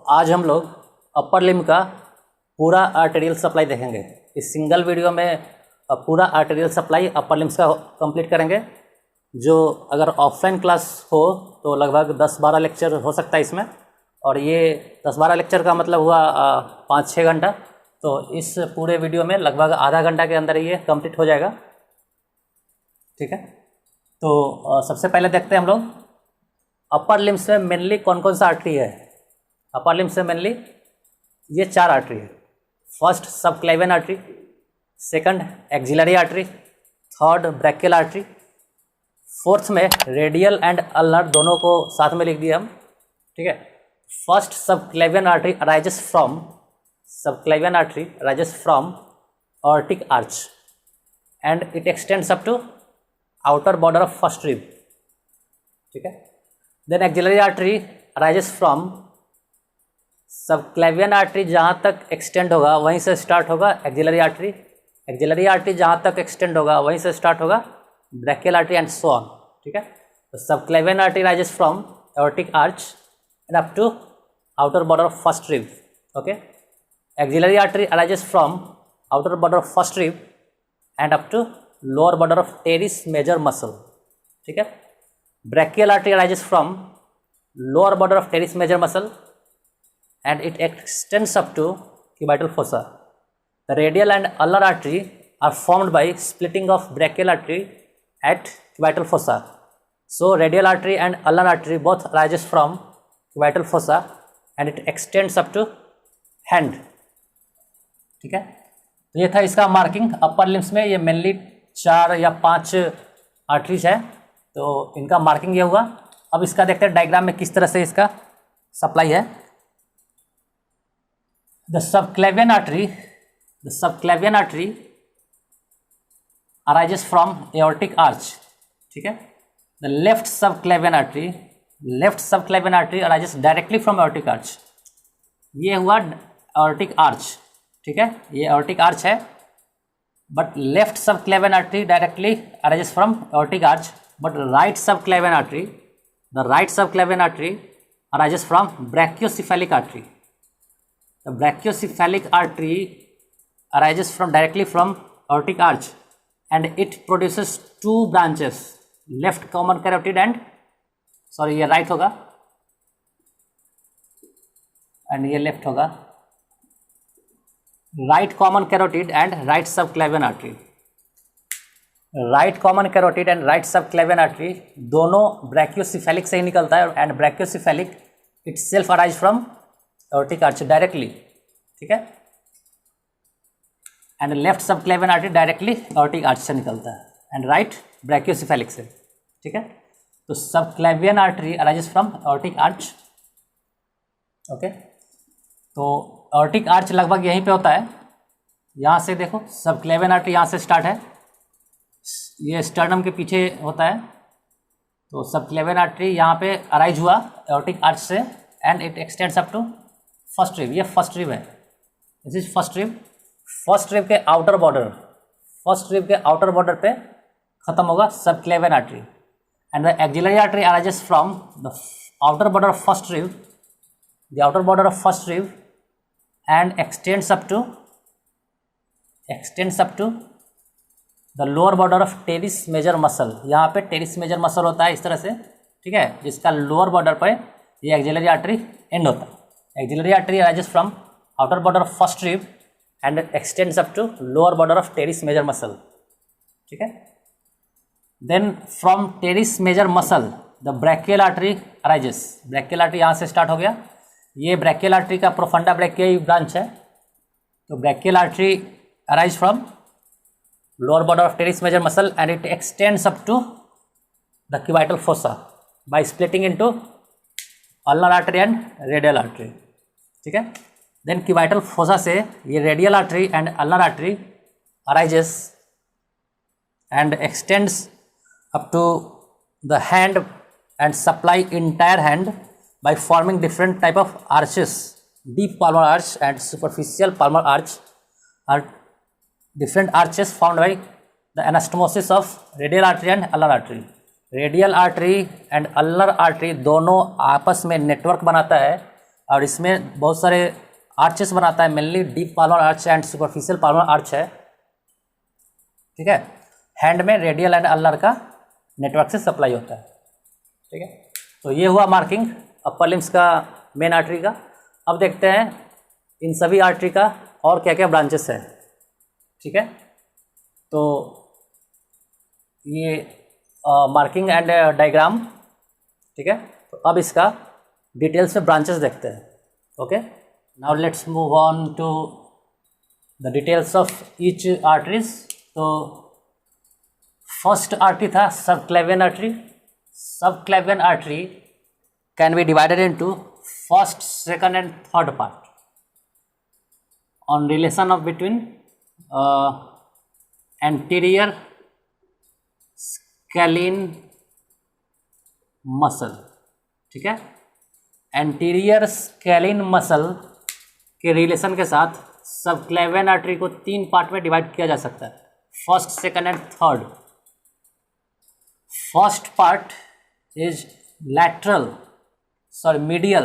आज हम लोग अपर लिम्ब का पूरा आर्टेरियल सप्लाई देखेंगे। इस सिंगल वीडियो में पूरा आर्टेरियल सप्लाई अपर लिम्स का कंप्लीट करेंगे। जो अगर ऑफलाइन क्लास हो तो लगभग 10-12 लेक्चर हो सकता है इसमें, और ये 10-12 लेक्चर का मतलब हुआ 5-6 घंटा। तो इस पूरे वीडियो में लगभग आधा घंटा के अंदर ये कंप्लीट हो जाएगा। ठीक है, तो सबसे पहले देखते हैं हम लोग अपर लिम्स में मेनली कौन कौन सा आर्टरी है। अपर लिम्स में मेनली ये 4 आर्टरी है। First subclavian artery, second axillary artery, third brachial artery, fourth में रेडियल एंड अल्नर, दोनों को साथ में लिख दिया हम। ठीक है, first subclavian artery arises from aortic arch and it extends up to outer border of first rib. ठीक है, then axillary artery arises from subclavian artery, जहाँ तक एक्सटेंड होगा वहीं से स्टार्ट होगा एक्सिलरी आर्टरी। एक्सिलरी आर्टरी जहाँ तक एक्सटेंड होगा वहीं से स्टार्ट होगा brachial artery and so on. ठीक है, तो subclavian artery rises from aortic arch and up to outer border of first rib. Okay, axillary artery arises from outer border of first rib and up to lower border of teres major muscle. ठीक है, brachial artery arises from lower border of teres major muscle and it extends up to cubital fossa. The radial and ulnar artery are formed by splitting of brachial artery at cubital fossa. So radial artery and ulnar artery both arises from cubital fossa and it extends up to hand. ठीक है, तो ये था इसका marking. Upper limbs में ये mainly 4 या 5 arteries है, तो इनका मार्किंग ये हुआ। अब इसका देखते हैं डायग्राम में किस तरह से इसका सप्लाई है। The subclavian artery arises from aortic arch. ठीक है, the left subclavian artery arises directly from aortic arch. ये हुआ एओर्टिक आर्च। ठीक है, ये एओर्टिक आर्च है, but left subclavian artery directly arises from aortic arch, but right subclavian artery arises from brachiocephalic artery. The brachiocephalic artery arises from directly from aortic arch and it produces 2 branches, left common carotid and ये right होगा and ये left होगा, right common carotid and right subclavian artery. Right common carotid and right subclavian artery दोनों brachiocephalic से ही निकलता है, and brachiocephalic itself arise from aortic arch directly. ठीक है, and left subclavian artery directly aortic arch से निकलता है, एंड राइट ब्रैकियोसेफेलिक से। ठीक है, तो subclavian artery arises from aortic arch. Okay, तो एओर्टिक आर्च लगभग यहीं पे होता है। यहाँ से देखो, सबक्लेवियन आर्टरी यहाँ से स्टार्ट है, ये स्टर्नम के पीछे होता है। तो सबक्लेवियन आर्टरी यहाँ पे अराइज हुआ एओर्टिक आर्च से, and it extends up to first rib. ये फर्स्ट रिब है, this is first rib. First rib के आउटर बॉर्डर पे खत्म होगा subclavian artery, and the axillary artery arises from the outer border of first rib and extends up to the lower border of teres major muscle. यहाँ पे terrace major muscle होता है इस तरह से। ठीक है, जिसका लोअर बॉर्डर पर ये एक्सिलरी आर्टरी एंड होता है। Axillary artery arises from outer border of first rib and extends up to lower border of teres major muscle. ठीक है, then from teres major muscle the brachial artery arises. brachial artery यहाँ से start हो गया। ये brachial artery का profunda ब्रैकियाई branch है। तो brachial artery arise from lower border of teres major muscle and it extends up to the cubital fossa by splitting into ulnar artery and radial artery. ठीक है, then cubital fossa से ये radial artery and ulnar artery arises and extends up to the hand and supply entire hand by forming different type of arches, deep palmar arch and superficial palmar arch are different arches found by the anastomosis of radial artery and ulnar artery. Radial artery and ulnar artery दोनों आपस में network बनाता है और इसमें बहुत सारे arches बनाता है, mainly deep palmar arch and superficial palmar arch है, ठीक है। हैंड में रेडियल एंड अल्नर का नेटवर्क से सप्लाई होता है, ठीक है। तो ये हुआ मार्किंग अपर लिम्स का मेन आर्टरी का। अब देखते हैं इन सभी आर्टरी का और क्या क्या ब्रांचेस है, ठीक है। तो ये मार्किंग एंड डायग्राम, ठीक है। तो अब इसका डिटेल्स में ब्रांचेस देखते हैं, okay. Now let's move on to the details of each arteries. तो फर्स्ट आर्टरी था subclavian artery. Subclavian artery can be divided into first, second and third part on relation of between anterior scalene muscle, ठीक है। Anterior scalene muscle के relation के साथ subclavian artery को 3 part में divide किया जा सकता है, first, second and third. First part is medial.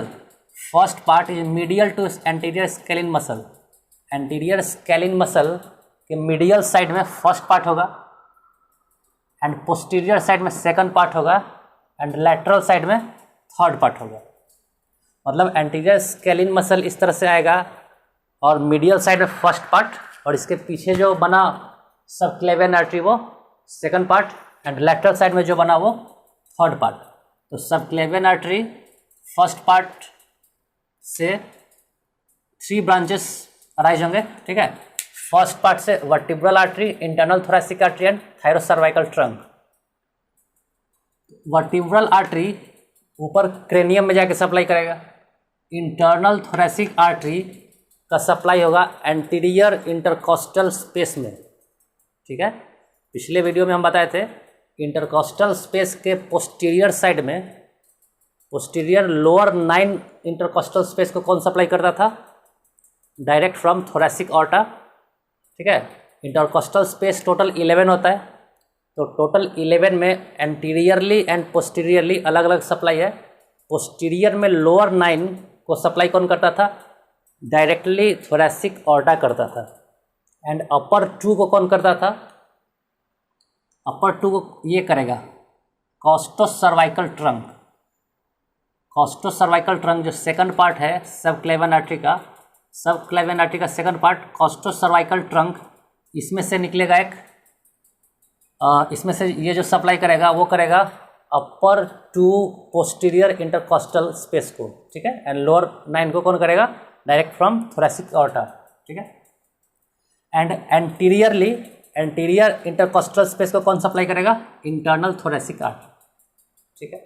First part is medial to anterior scalene muscle. Anterior scalene muscle के मीडियल साइड में फर्स्ट पार्ट होगा एंड पोस्टीरियर साइड में सेकंड पार्ट होगा एंड लैटरल साइड में third part होगा। मतलब anterior scalene muscle इस तरह से आएगा और मीडियल साइड में फर्स्ट पार्ट, और इसके पीछे जो बना सबक्लेवियन आर्टरी वो second part, and lateral side में जो बना वो थर्ड पार्ट। तो सबक्लेवियन आर्टरी फर्स्ट पार्ट से 3 ब्रांचेस अराइज होंगे, ठीक है। फर्स्ट पार्ट से vertebral artery, internal thoracic artery and thyrocervical trunk. Vertebral artery ऊपर क्रेनियम में जाके सप्लाई करेगा। इंटरनल थोरैसिक आर्टरी का सप्लाई होगा एंटीरियर इंटरकॉस्टल स्पेस में, ठीक है। पिछले वीडियो में हम बताए थे इंटरकॉस्टल स्पेस के पोस्टीरियर साइड में, पोस्टीरियर लोअर 9 इंटरकॉस्टल स्पेस को कौन सप्लाई करता था? डायरेक्ट फ्रॉम थोरैसिक ऑर्टा, ठीक है। इंटरकॉस्टल स्पेस टोटल 11 होता है, तो टोटल 11 में एंटीरियरली एंड पोस्टीरियरली अलग अलग सप्लाई है। पोस्टीरियर में लोअर 9 को सप्लाई कौन करता था? डायरेक्टली थोरैसिक ऑर्टा करता था। एंड अपर 2 को कौन करता था? अपर 2 को ये करेगा कॉस्टोसर्वाइकल ट्रंक। कॉस्टोसर्वाइकल ट्रंक जो सेकंड पार्ट है सबक्लेवियन आर्टरी का, सबक्लेवियन आर्टरी का सेकंड पार्ट कॉस्टोसर्वाइकल ट्रंक, इसमें से निकलेगा एक, इसमें से ये जो सप्लाई करेगा वो करेगा अपर 2 पोस्टीरियर इंटरकॉस्टल स्पेस को, ठीक है। एंड लोअर 9 को कौन करेगा? डायरेक्ट फ्रॉम थोरैसिक ऑर्टा, ठीक है। And anteriorly, anterior intercostal space को कौन सप्लाई करेगा? इंटरनल थोरैसिक आर्टरी, ठीक है।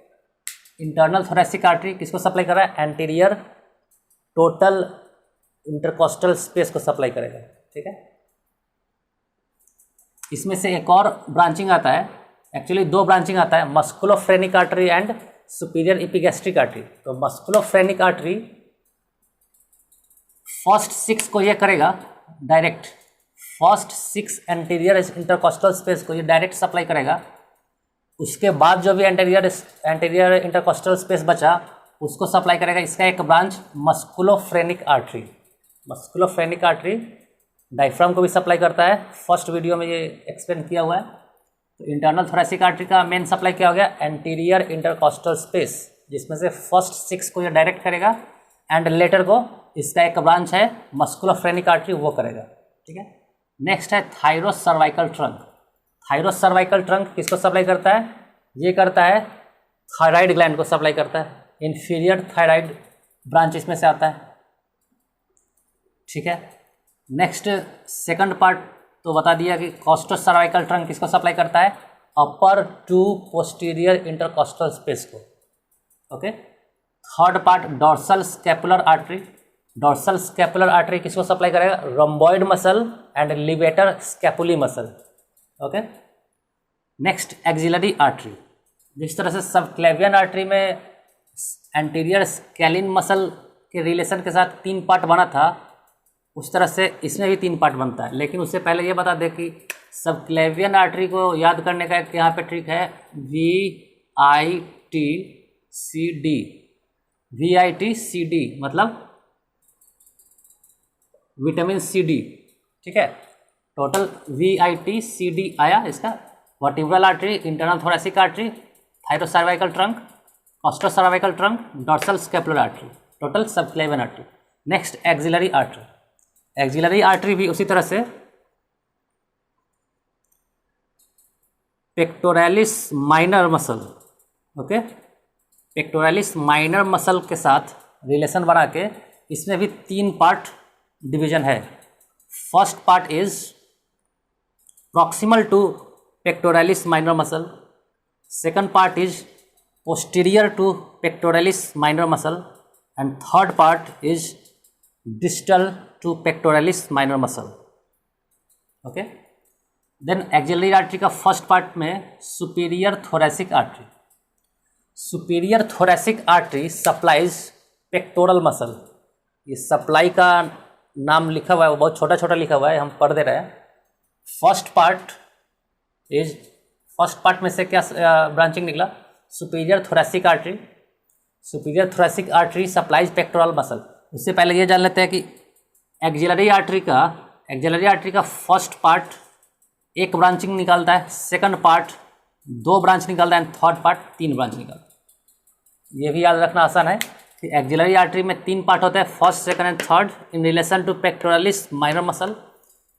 इंटरनल थोरैसिक आर्टरी किसको सप्लाई कर रहा है? एंटीरियर टोटल इंटरकॉस्टल स्पेस को सप्लाई करेगा, ठीक है। इसमें से एक और ब्रांचिंग आता है, एक्चुअली 2 ब्रांचिंग आता है, musculophrenic artery and superior epigastric artery. तो मस्कुलोफ्रेनिक आर्टरी फर्स्ट 6 को ये करेगा direct, first 6 anterior intercostal space को ये डायरेक्ट सप्लाई करेगा। उसके बाद जो भी एंटीरियर इंटरकॉस्टल स्पेस बचा उसको सप्लाई करेगा इसका एक ब्रांच मस्कुलोफ्रेनिक आर्टरी। मस्कुलोफ्रेनिक आर्टरी डायफ्राम को भी सप्लाई करता है, फर्स्ट वीडियो में ये एक्सप्लेन किया हुआ है। तो इंटरनल थोरैसिक आर्टरी का मेन सप्लाई क्या हो गया? एंटीरियर इंटरकॉस्टल स्पेस, जिसमें से फर्स्ट 6 को ये डायरेक्ट करेगा एंड लेटर को इसका एक ब्रांच है मस्कुलोफ्रेनिक आर्टरी वो करेगा, ठीक है। नेक्स्ट है थायरोसर्वाइकल ट्रंक। थायरोसर्वाइकल ट्रंक किसको सप्लाई करता है? ये करता है थायराइड ग्लैंड को सप्लाई करता है, इन्फीरियर थायराइड ब्रांच इसमें से आता है, ठीक है। नेक्स्ट सेकंड पार्ट तो बता दिया कि कॉस्टोसर्वाइकल ट्रंक किसको सप्लाई करता है? अपर 2 पोस्टीरियर इंटरकॉस्टल स्पेस को, okay. Third part dorsal scapular artery. Dorsal scapular artery किसको सप्लाई करेगा? Rhomboid muscle and levator स्कैपुली muscle, okay. Next axillary artery. जिस तरह से सबक्लेवियन आर्टरी में एंटीरियर स्केलिन मसल के रिलेशन के साथ 3 पार्ट बना था, उस तरह से इसमें भी 3 पार्ट बनता है। लेकिन उससे पहले ये बता दें कि सबक्लेवियन आर्टरी को याद करने का एक यहाँ पे ट्रिक है, VITCD। VITCD मतलब विटामिन CD, ठीक है। टोटल VITCD आया इसका। Vertebral artery, internal thoracic artery, thyrocervical trunk, costocervical trunk, dorsal scapular artery, total subclavian artery. Next axillary artery. Axillary artery भी उसी तरह से pectoralis minor muscle, okay, pectoralis minor muscle के साथ रिलेशन बना के इसमें भी 3 पार्ट डिवीजन है। First part is proximal to pectoralis minor muscle, second part is posterior to pectoralis minor muscle, and third part is distal to pectoralis minor muscle, okay. Then axillary artery का first part में superior thoracic artery. Superior thoracic artery supplies pectoral muscle. ये supply का नाम लिखा हुआ है, वो बहुत छोटा छोटा लिखा हुआ है, हम पढ़ दे रहे हैं। फर्स्ट पार्ट में से क्या ब्रांचिंग निकला? Superior thoracic artery. Superior thoracic artery supplies pectoral muscle. उससे पहले ये जान लेते हैं कि एक्सिलरी आर्टरी का फर्स्ट पार्ट एक ब्रांचिंग निकालता है, सेकंड पार्ट 2 ब्रांच निकालता है, एंड थर्ड पार्ट 3 ब्रांच निकालता है। ये भी याद रखना आसान है कि एक्सिलरी आर्टरी में 3 पार्ट होते हैं, first, second and third in relation to pectoralis minor muscle.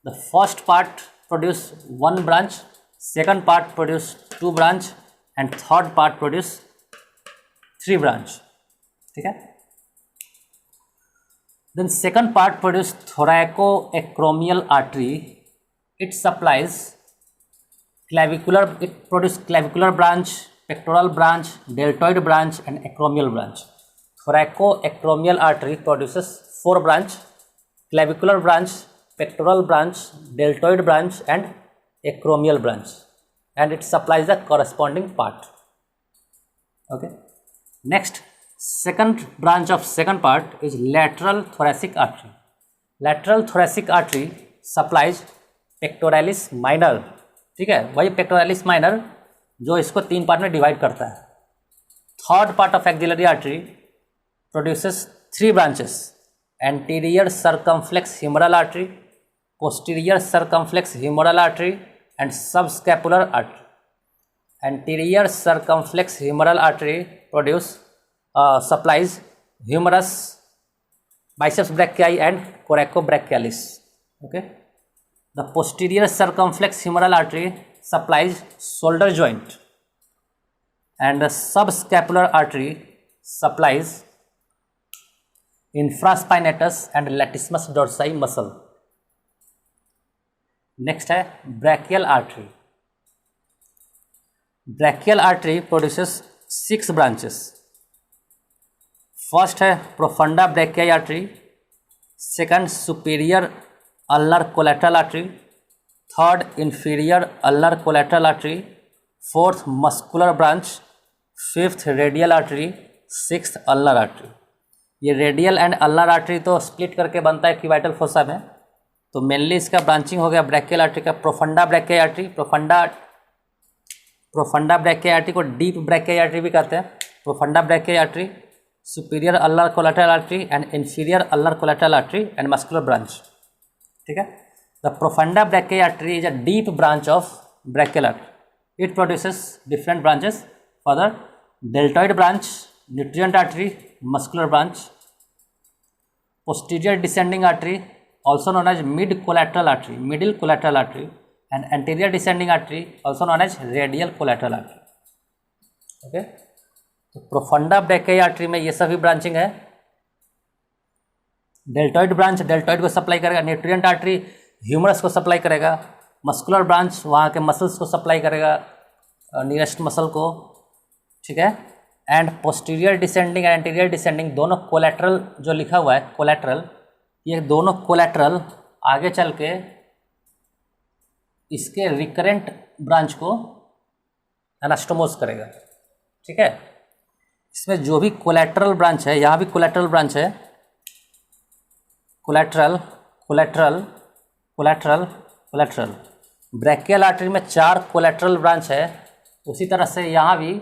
The first part produce 1 branch, second part produce 2 branch, and third part produce 3 branch, ठीक है। Then second part produce thoracoacromial artery. It supplies it produces clavicular branch, pectoral branch, deltoid branch, and acromial branch. Thoracoacromial artery produces 4 branch, clavicular branch, pectoral branch, deltoid branch, and acromial branch, and it supplies the corresponding part, okay. Next, second branch of second part is lateral thoracic artery. Lateral thoracic artery supplies pectoralis minor, ठीक है, वही pectoralis minor जो इसको 3 part में divide करता है। Third part of axillary artery produces 3 branches: anterior circumflex humeral artery, posterior circumflex humeral artery, and subscapular artery. Anterior circumflex humeral artery produce supplies humerus, biceps brachii, and coracobrachialis, okay. The posterior circumflex humeral artery supplies shoulder joint, and the subscapular artery supplies infraspinatus and latissimus dorsi muscle. Next है brachial artery. Brachial artery produces 6 branches. First है profunda brachiae artery, second superior ulnar collateral artery, third inferior ulnar collateral artery, fourth muscular branch, fifth radial artery, sixth ulnar artery. ये radial and ulnar artery तो split करके बनता है cubital fossa में, तो mainly इसका branching हो गया ब्रैकियल आर्टरी का। Profunda brachii artery, profunda brachii artery को डीप ब्रैकियाई आर्टरी भी कहते हैं। Profunda brachii artery, superior ulnar collateral artery and inferior ulnar collateral artery and muscular branch, ठीक है। The profunda brachii artery is a deep branch of brachial artery. It produces different branches. Further, deltoid branch, nutrient artery, muscular branch. Posterior descending artery, also known as mid collateral artery, middle collateral artery, and anterior descending artery, also known as radial collateral artery. Okay, तो profunda brachii artery में ये सभी branching है. Deltoid branch deltoid को supply करेगा. Nutrient artery humerus को supply करेगा. Muscular branch वहाँ के मसल्स को सप्लाई करेगा, नियरेस्ट मसल को, ठीक है. And posterior descending and anterior descending दोनों कोलैटरल जो लिखा हुआ है कोलैटरल, ये दोनों कोलैटरल आगे चल के इसके रिकरेंट ब्रांच को एनास्टोमोस करेगा, ठीक है. इसमें जो भी कोलैटरल ब्रांच है, यहाँ भी कोलैटरल ब्रांच है, collateral collateral collateral collateral. Brachial artery में 4 कोलैटरल ब्रांच है. उसी तरह से यहाँ भी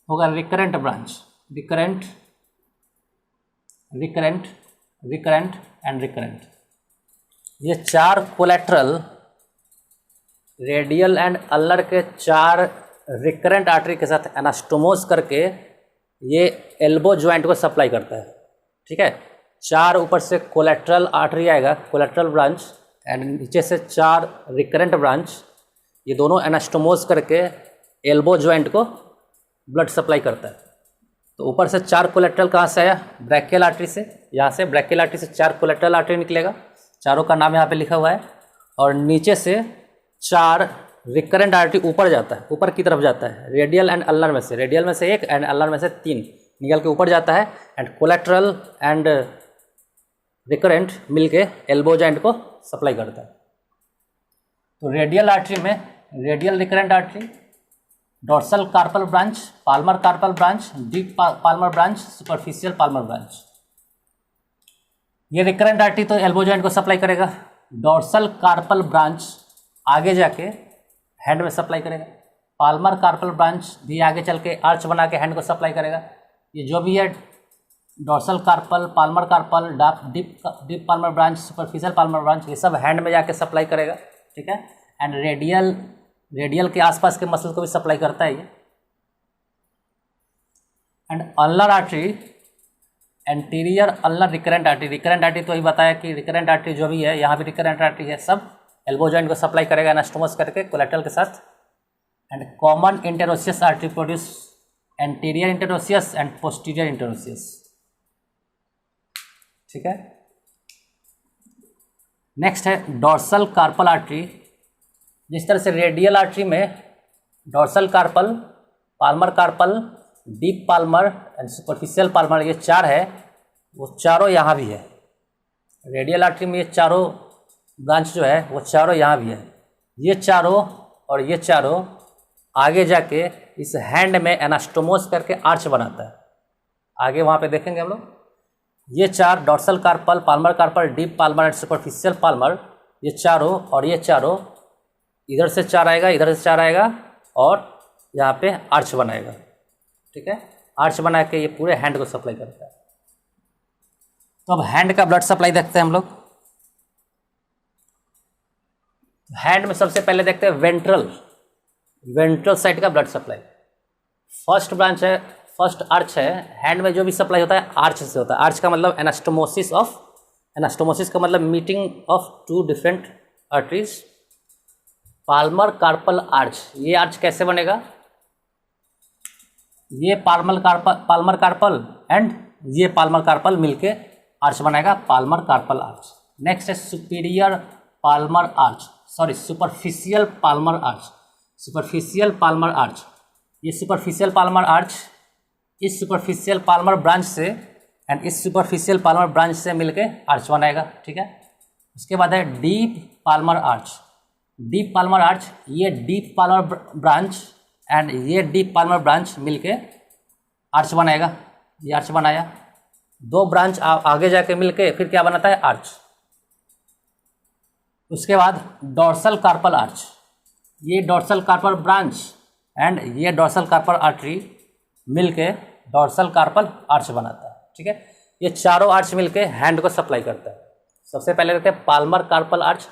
होगा recurrent branch, recurrent recurrent, recurrent and recurrent. ये 4 कोलेट्रल रेडियल एंड अल्नर के 4 रिकरेंट आर्टरी के साथ एनास्टोमोस करके ये एल्बो जॉइंट को सप्लाई करता है। ठीक है, 4 ऊपर से कोलेट्रल आर्टरी आएगा, कोलेट्रल ब्रांच, एंड नीचे से 4 रिकरेंट ब्रांच, ये दोनों एनास्टोमोस करके एल्बो जॉइंट को ब्लड सप्लाई करता है। तो ऊपर से 4 कोलेट्रल कहाँ से आया? ब्रैकियल आर्टरी से। यहाँ से ब्रैकियल आर्टरी से 4 कोलेट्रल आर्टरी निकलेगा, चारों का नाम यहाँ पे लिखा हुआ है। और नीचे से 4 रिकरेंट आर्टरी ऊपर जाता है, ऊपर की तरफ जाता है, रेडियल एंड अल्नर में से, रेडियल में से 1 एंड अल्नर में से 3 निकल के ऊपर जाता है, एंड कोलेट्रल एंड रिकरेंट मिलके एल्बो जॉइंट को सप्लाई करता है। तो रेडियल आर्टरी में radial recurrent artery, dorsal carpal branch, palmar carpal branch, deep palmar branch, superficial palmar branch. ये रिकरेंट आर्टरी तो एल्बो जॉइंट को सप्लाई करेगा। डॉर्सल कार्पल ब्रांच आगे जाके हैंड में सप्लाई करेगा। पाल्मर कार्पल ब्रांच भी आगे चल के आर्च बना के हैंड को सप्लाई करेगा। ये जो भी है dorsal carpal, palmar carpal, deep palmar branch, superficial palmar branch, ये सब हैंड में जाके सप्लाई करेगा। ठीक है, एंड रेडियल के आसपास के मसल को भी सप्लाई करता है ये। And ulnar artery, anterior ulnar recurrent artery, recurrent artery तो ही बताया कि रिकरेंट आर्टरी जो भी है, यहाँ भी रिकरेंट आर्टरी है, सब एल्बो जॉइंट को सप्लाई करेगा एनास्टोमोस करके कोलेट्रल के साथ। And common interosseous artery produce anterior interosseous and posterior interosseous. ठीक है, नेक्स्ट है डॉर्सल कार्पल आर्टरी। जिस तरह से रेडियल आर्टरी में dorsal carpal, palmar carpal, deep palmar and superficial palmar, ये 4 है, वो चारों यहाँ भी है। रेडियल आर्टरी में ये चारों ब्रांच जो है वो चारों यहाँ भी है। ये चारों और ये चारों आगे जाके इस हैंड में एनास्टोमोस करके आर्च बनाता है। आगे वहाँ पे देखेंगे हम लोग। ये 4 dorsal carpal, palmar carpal, deep palmar and superficial palmar, ये चारों और ये चारों, इधर से 4 आएगा, इधर से 4 आएगा और यहाँ पे आर्च बनाएगा। ठीक है, आर्च बना के ये पूरे हैंड को सप्लाई करता है। तो अब हैंड का ब्लड सप्लाई देखते हैं हम लोग। हैंड में सबसे पहले देखते हैं वेंट्रल साइड का ब्लड सप्लाई। फर्स्ट ब्रांच है, फर्स्ट आर्च है। हैंड में जो भी सप्लाई होता है आर्च से होता है। आर्च का मतलब एनास्टोमोसिस का मतलब meeting of 2 different arteries. Palmar carpal arch, ये आर्च कैसे बनेगा? ये पाल्मर कार्पल एंड ये पाल्मर कार्पल मिलके आर्च बनाएगा, पाल्मर कार्पल आर्च। नेक्स्ट है superior palmar arch, superficial palmar arch. Superficial palmar arch, ये सुपरफिशियल पाल्मर आर्च इस सुपरफिशियल पाल्मर ब्रांच से एंड इस सुपरफिशियल पाल्मर ब्रांच से मिलके आर्च बनाएगा। ठीक है, उसके बाद है deep palmar arch. Deep palmar arch, ये डीप पाल्मर ब्रांच एंड ये डीप पाल्मर ब्रांच मिलके आर्च बनाएगा। ये आर्च बनाया, 2 ब्रांच आगे जाके मिलके फिर क्या बनाता है? आर्च। उसके बाद डॉर्सल कार्पल आर्च, ये डॉर्सल कार्पल ब्रांच एंड ये डॉर्सल कार्पल आर्टरी मिलके डॉर्सल कार्पल आर्च बनाता है। ठीक है, ये चारों आर्च मिलके हैंड को सप्लाई करता है। सबसे पहले देखते हैं palmar carpal arch.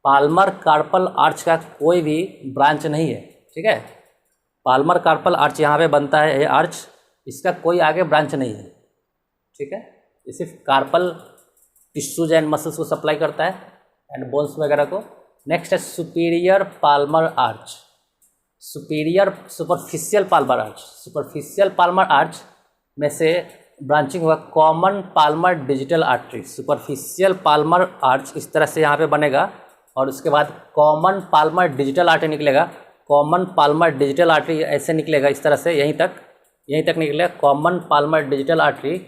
Palmar carpal arch का कोई भी ब्रांच नहीं है। ठीक है, पाल्मर कार्पल आर्च यहाँ पे बनता है, ये आर्च, इसका कोई आगे ब्रांच नहीं है। ठीक है, ये सिर्फ कार्पल टिश्यूज एंड मसल्स को सप्लाई करता है एंड बोन्स वगैरह को। नेक्स्ट है superior palmar arch, superficial palmar arch. Superficial palmar arch में से ब्रांचिंग हुआ common Palmer digital artery. Superficial palmar arch इस तरह से यहाँ पे बनेगा और उसके बाद कॉमन पाल्मर डिजिटल आर्टरी निकलेगा। कॉमन पाल्मर डिजिटल आर्टरी ऐसे निकलेगा इस तरह से, यहीं तक निकलेगा कॉमन पाल्मर डिजिटल आर्टरी।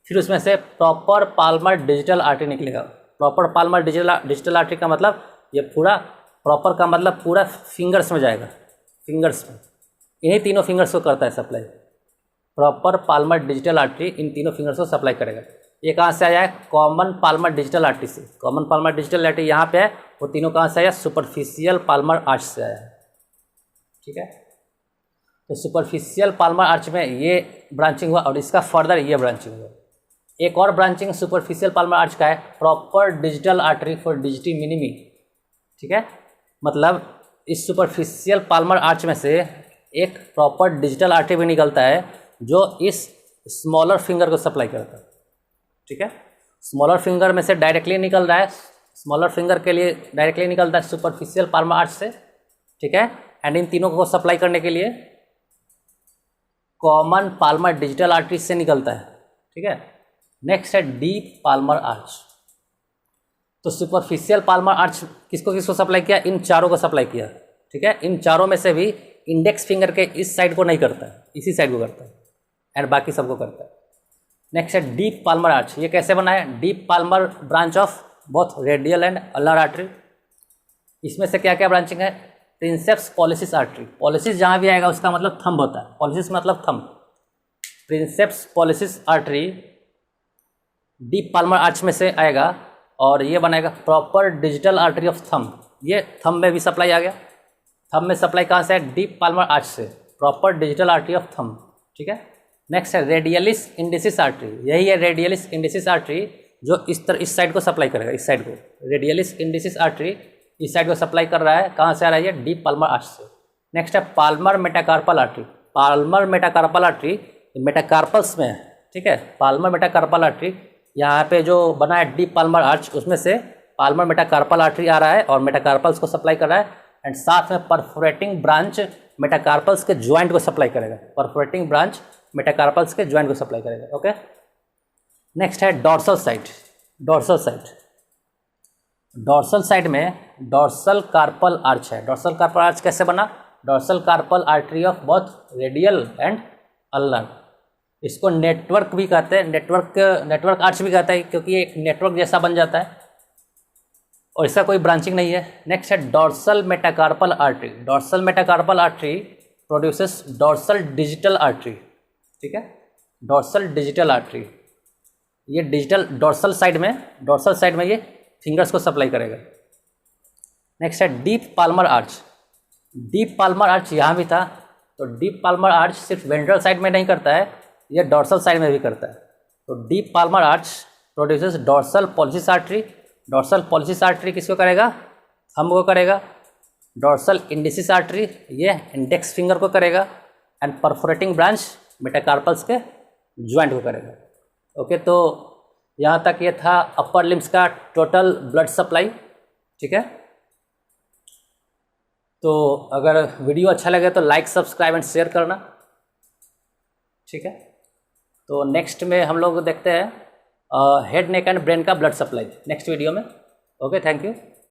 फिर उसमें से प्रॉपर पाल्मर डिजिटल आर्टरी निकलेगा। प्रॉपर पाल्मर डिजिटल आर्टरी का मतलब ये पूरा, प्रॉपर का मतलब पूरा फिंगर्स में जाएगा, फिंगर्स में, इन्हीं तीनों फिंगर्स को करता है supply. Proper Palmer digital artery इन तीनों फिंगर्स को सप्लाई करेगा। ये कहाँ से आया है? कॉमन पाल्मर डिजिटल आर्टरी से। कॉमन पाल्मर डिजिटल आर्टरी यहाँ पे है, वो तीनों कहाँ से आया? सुपरफिशियल पाल्मर आर्च से आया है। ठीक है, तो सुपरफिशियल पाल्मर आर्च में ये ब्रांचिंग हुआ और इसका फर्दर ये ब्रांचिंग हुआ। एक और ब्रांचिंग सुपरफिशियल पाल्मर आर्च का है proper digital artery for डिजिटी minimi, ठीक है। मतलब इस सुपरफिशियल पाल्मर आर्च में से एक प्रॉपर डिजिटल आर्टरी भी निकलता है जो इस स्मॉलर फिंगर को सप्लाई करता है, ठीक है। स्मॉलर फिंगर में से डायरेक्टली निकल रहा है, स्मॉलर फिंगर के लिए डायरेक्टली निकलता है सुपरफिशियल पाल्मर आर्च से, ठीक है। एंड इन तीनों को सप्लाई करने के लिए कॉमन पाल्मर डिजिटल आर्टरी से निकलता है, ठीक है। नेक्स्ट है डीप पाल्मर आर्च। तो सुपरफिशियल पाल्मर आर्च किसको किसको सप्लाई किया? इन चारों को सप्लाई किया, ठीक है। इन चारों में से भी इंडेक्स फिंगर के इस साइड को नहीं करता है, इसी साइड को करता है, एंड बाकी सबको करता है। नेक्स्ट है डीप पाल्मर आर्च। ये कैसे बना है? Deep palmar branch of both radial and ulnar artery. इसमें से क्या क्या ब्रांचिंग है? प्रिंसेप्स पॉलिसिस आर्टरी। पॉलिसिस जहाँ भी आएगा उसका मतलब थंब होता है, पॉलिसिस मतलब thumb. Princeps pollicis artery deep palmar arch में से आएगा और ये बनाएगा proper digital artery of thumb. ये थंब में भी सप्लाई आ गया। थंब में सप्लाई कहाँ से है? डीप पाल्मर आर्च से, proper digital artery of thumb, ठीक है। नेक्स्ट है रेडियलिस इंडिसिस आर्टरी। यही है रेडियलिस इंडिसिस आर्टरी जो इस साइड को सप्लाई करेगा, इस साइड को। रेडियलिस इंडिसिस आर्टरी इस साइड को सप्लाई कर रहा है। कहाँ से आ रहा है? ये डीप पाल्मर आर्च से। नेक्स्ट है Palmer metacarpal artery. Palmer metacarpal artery metacarpals में है, ठीक है। पाल्मर मेटाकार्पल आर्टरी यहाँ पे जो बना है डीप पाल्मर आर्च, उसमें से पाल्मर मेटाकार्पल आर्टरी आ रहा है और मेटाकार्पल्स को सप्लाई कर रहा है। एंड साथ में परफोरेटिंग ब्रांच मेटाकार्पल्स के ज्वाइंट को सप्लाई करेगा। परफोरेटिंग ब्रांच मेटाकार्पल्स के ज्वाइंट को सप्लाई करेगा, ओके। नेक्स्ट है dorsal side. Dorsal side, dorsal side में डॉर्सल कार्पल आर्च है। डॉर्सल कार्पल आर्च कैसे बना? Dorsal carpal artery of both radial and ulnar. इसको नेटवर्क भी कहते हैं, नेटवर्क आर्च भी कहता है, क्योंकि ये एक नेटवर्क जैसा बन जाता है और इसका कोई ब्रांचिंग नहीं है। नेक्स्ट है dorsal metacarpal artery. Dorsal metacarpal artery produces dorsal digital artery, ठीक है। डॉर्सल डिजिटल आर्टरी, ये डिजिटल डॉर्सल साइड में ये फिंगर्स को सप्लाई करेगा। नेक्स्ट है deep palmar arch. Deep palmar arch यहाँ भी था, तो डीप पाल्मर आर्च सिर्फ वेंट्रल साइड में नहीं करता है, ये डॉर्सल साइड में भी करता है। तो deep palmar arch produces dorsal pollicis artery. Dorsal pollicis artery किसको करेगा? थंब को करेगा। डॉर्सल इंडिसिस आर्टरी ये इंडेक्स फिंगर को करेगा। एंड परफोरेटिंग ब्रांच मेटाकार्पल्स के ज्वाइंट को करेगा, ओके। तो यहाँ तक ये था अपर लिम्स का टोटल ब्लड सप्लाई, ठीक है। तो अगर वीडियो अच्छा लगे तो लाइक, सब्सक्राइब एंड शेयर करना, ठीक है। तो नेक्स्ट में हम लोग देखते हैं हेड, नेक एंड ब्रेन का ब्लड सप्लाई नेक्स्ट वीडियो में, ओके। Thank you.